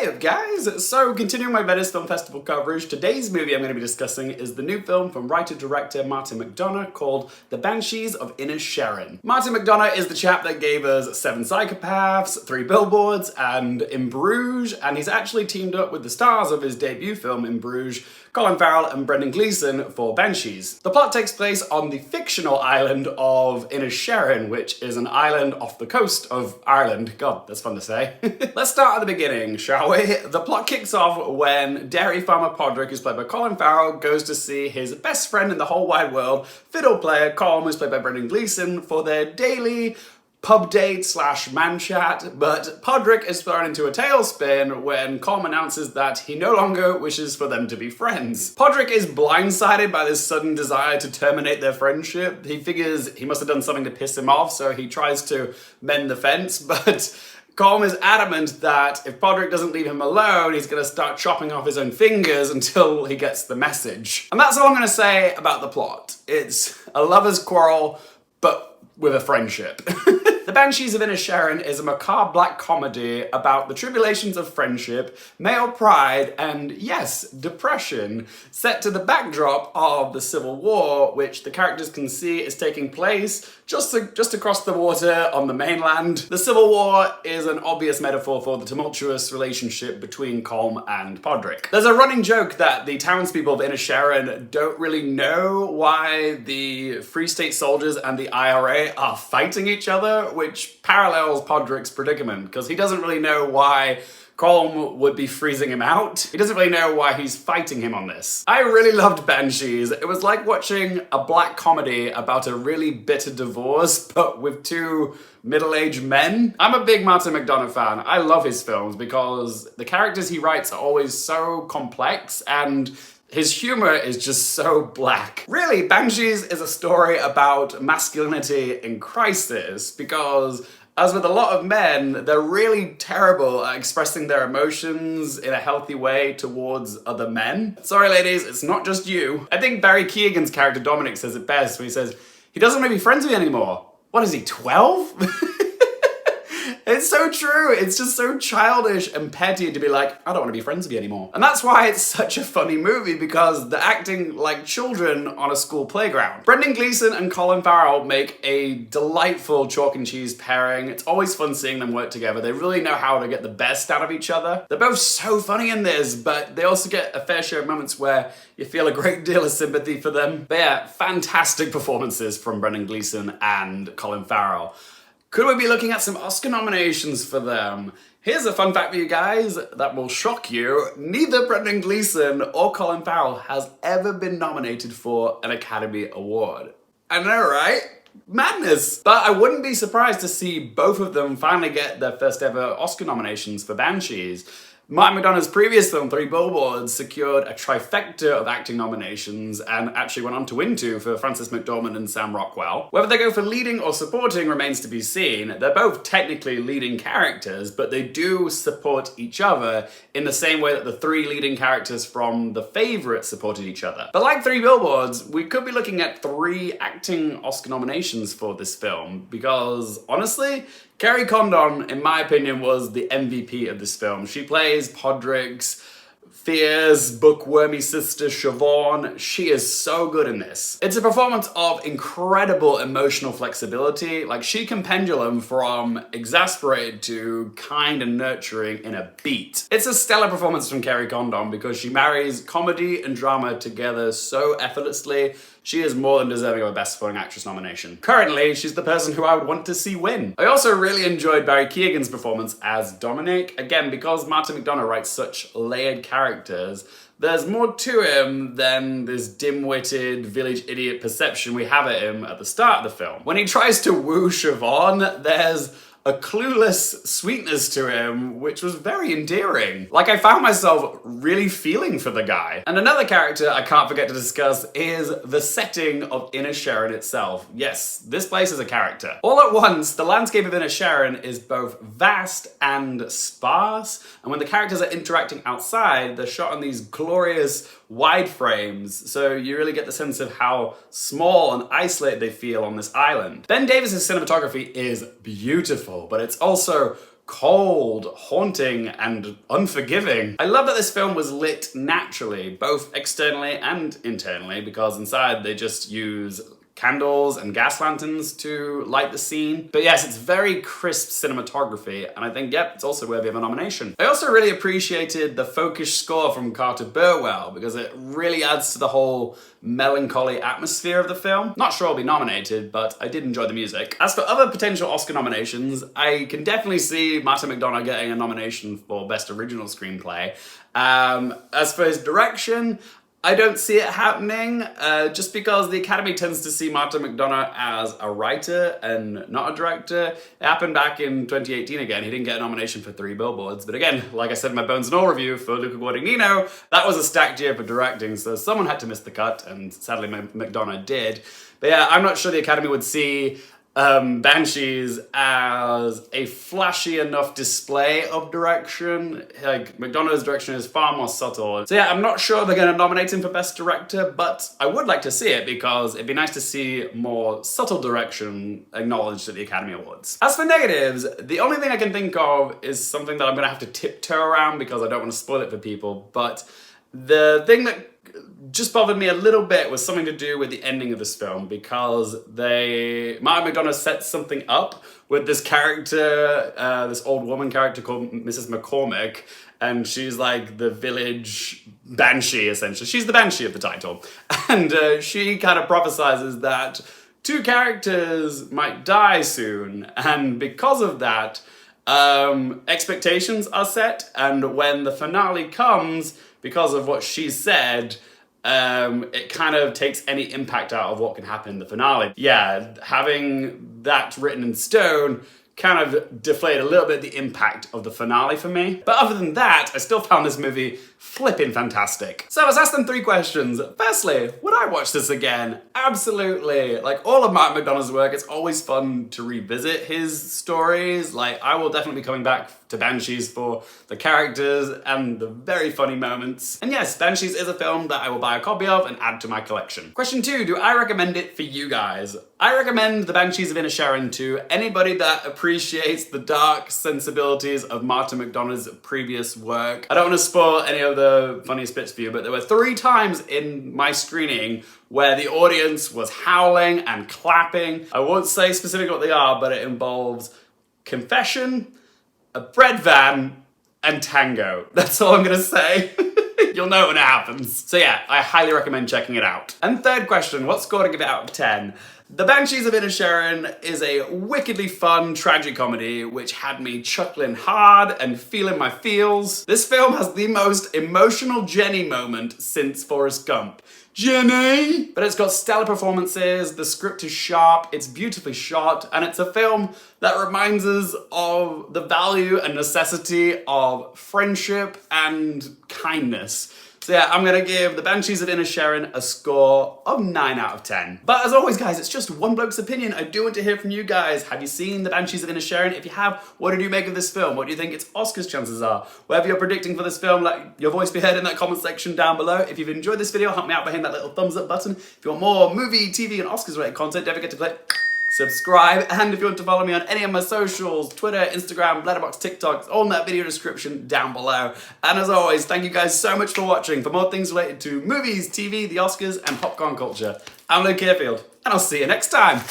Hey up guys! So continuing my Venice Film Festival coverage, today's movie I'm going to be discussing is the new film from writer-director Martin McDonagh called The Banshees of Inisherin. Martin McDonagh is the chap that gave us 7 Psychopaths, 3 Billboards, and In Bruges, and he's actually teamed up with the stars of his debut film In Bruges, Colin Farrell and Brendan Gleeson, for Banshees. The plot takes place on the fictional island of Inisherin, which is an island off the coast of Ireland. God, that's fun to say. Let's start at the beginning, shall we? The plot kicks off when dairy farmer Podrick, who's played by Colin Farrell, goes to see his best friend in the whole wide world, fiddle player Colm, who's played by Brendan Gleeson, for their daily pub date / man chat, but Podrick is thrown into a tailspin when Colm announces that he no longer wishes for them to be friends. Podrick is blindsided by this sudden desire to terminate their friendship. He figures he must have done something to piss him off, so he tries to mend the fence, but Colm is adamant that if Podrick doesn't leave him alone, he's going to start chopping off his own fingers until he gets the message. And that's all I'm going to say about the plot. It's a lover's quarrel, but with a friendship. The Banshees of Inisherin is a macabre black comedy about the tribulations of friendship, male pride, and yes, depression, set to the backdrop of the Civil War, which the characters can see is taking place just across the water on the mainland. The Civil War is an obvious metaphor for the tumultuous relationship between Colm and Podrick. There's a running joke that the townspeople of Inisherin don't really know why the Free State soldiers and the IRA are fighting each other, which parallels Podrick's predicament, because he doesn't really know why Colm would be freezing him out. He doesn't really know why he's fighting him on this. I really loved Banshees. It was like watching a black comedy about a really bitter divorce, but with 2 middle-aged men. I'm a big Martin McDonagh fan. I love his films because the characters he writes are always so complex and his humor is just so black. Really, Banshees is a story about masculinity in crisis because, as with a lot of men, they're really terrible at expressing their emotions in a healthy way towards other men. Sorry ladies, it's not just you. I think Barry Keoghan's character Dominic says it best when he says, he doesn't want to be friends with me anymore. What is he, 12? It's so true. It's just so childish and petty to be like, I don't want to be friends with you anymore. And that's why it's such a funny movie, because they're acting like children on a school playground. Brendan Gleeson and Colin Farrell make a delightful chalk and cheese pairing. It's always fun seeing them work together. They really know how to get the best out of each other. They're both so funny in this, but they also get a fair share of moments where you feel a great deal of sympathy for them. But yeah, fantastic performances from Brendan Gleeson and Colin Farrell. Could we be looking at some Oscar nominations for them? Here's a fun fact for you guys that will shock you. Neither Brendan Gleeson or Colin Farrell has ever been nominated for an Academy Award. I know, right? Madness! But I wouldn't be surprised to see both of them finally get their first ever Oscar nominations for Banshees. Martin McDonagh's previous film, 3 Billboards, secured a trifecta of acting nominations and actually went on to win 2 for Frances McDormand and Sam Rockwell. Whether they go for leading or supporting remains to be seen. They're both technically leading characters, but they do support each other in the same way that the 3 leading characters from The Favourite supported each other. But like 3 Billboards, we could be looking at 3 acting Oscar nominations for this film, because honestly, Kery Condon, in my opinion, was the MVP of this film. She plays Podrick's fierce, bookwormy sister, Siobhan. She is so good in this. It's a performance of incredible emotional flexibility. Like, she can pendulum from exasperated to kind and nurturing in a beat. It's a stellar performance from Kery Condon because she marries comedy and drama together so effortlessly. She is more than deserving of a Best Supporting Actress nomination. Currently, she's the person who I would want to see win. I also really enjoyed Barry Keoghan's performance as Dominic. Again, because Martin McDonagh writes such layered characters, there's more to him than this dim-witted village idiot perception we have of him at the start of the film. When he tries to woo Siobhan, there's a clueless sweetness to him, which was very endearing. Like, I found myself really feeling for the guy. And another character I can't forget to discuss is the setting of Inisherin itself. Yes, this place is a character. All at once, the landscape of Inisherin is both vast and sparse, and when the characters are interacting outside, they're shot on these glorious wide frames, so you really get the sense of how small and isolated they feel on this island. Ben Davis's cinematography is beautiful, but it's also cold, haunting, and unforgiving. I love that this film was lit naturally, both externally and internally, because inside they just use candles and gas lanterns to light the scene. But yes, it's very crisp cinematography, and I think, yep, it's also worthy of a nomination. I also really appreciated the folkish score from Carter Burwell, because it really adds to the whole melancholy atmosphere of the film. Not sure I'll be nominated, but I did enjoy the music. As for other potential Oscar nominations, I can definitely see Martin McDonagh getting a nomination for Best Original Screenplay. As for his direction, I don't see it happening, just because the Academy tends to see Martin McDonagh as a writer and not a director. It happened back in 2018 again. He didn't get a nomination for 3 Billboards, but again, like I said in my Bones and All review for Luca Guadagnino, that was a stacked year for directing, so someone had to miss the cut, and sadly McDonagh did. But yeah, I'm not sure the Academy would see Banshees as a flashy enough display of direction. Like, McDonagh's direction is far more subtle. So yeah, I'm not sure they're gonna nominate him for Best Director, but I would like to see it because it'd be nice to see more subtle direction acknowledged at the Academy Awards. As for negatives, the only thing I can think of is something that I'm gonna have to tiptoe around because I don't want to spoil it for people, but the thing that just bothered me a little bit was something to do with the ending of this film, because Martin McDonagh sets something up with this character, this old woman character called Mrs. McCormick, and she's like the village banshee, essentially. She's the banshee of the title. And she kind of prophesizes that 2 characters might die soon, and because of that, expectations are set, and when the finale comes, because of what she said, it kind of takes any impact out of what can happen in the finale. Yeah, having that written in stone kind of deflated a little bit the impact of the finale for me. But other than that, I still found this movie flipping fantastic. So I was asked them 3 questions. Firstly, would I watch this again? Absolutely. Like, all of Martin McDonagh's work, it's always fun to revisit his stories. Like, I will definitely be coming back to Banshees for the characters and the very funny moments. And yes, Banshees is a film that I will buy a copy of and add to my collection. Question 2, do I recommend it for you guys? I recommend The Banshees of Inisherin to anybody that appreciates the dark sensibilities of Martin McDonagh's previous work. I don't want to spoil any of the funniest bits for you, but there were 3 times in my screening where the audience was howling and clapping. I won't say specifically what they are, but it involves confession, a bread van, and tango. That's all I'm gonna say. You'll know when it happens. So yeah, I highly recommend checking it out. And third question, what score to give it out of 10? The Banshees of Inisherin is a wickedly fun tragicomedy which had me chuckling hard and feeling my feels. This film has the most emotional Jenny moment since Forrest Gump. Jenny! But it's got stellar performances, the script is sharp, it's beautifully shot, and it's a film that reminds us of the value and necessity of friendship and kindness. So yeah, I'm gonna give The Banshees of Inisherin a score of 9 out of 10. But as always, guys, it's just one bloke's opinion. I do want to hear from you guys. Have you seen The Banshees of Inisherin? If you have, what did you make of this film? What do you think its Oscars chances are? Whatever you're predicting for this film, let your voice be heard in that comment section down below. If you've enjoyed this video, help me out by hitting that little thumbs up button. If you want more movie, TV, and Oscars related content, don't forget to click subscribe, and if you want to follow me on any of my socials, Twitter, Instagram, Letterboxd, TikTok, it's all in that video description down below. And as always, thank you guys so much for watching. For more things related to movies, TV, the Oscars, and popcorn culture, I'm Luke Carefield, and I'll see you next time.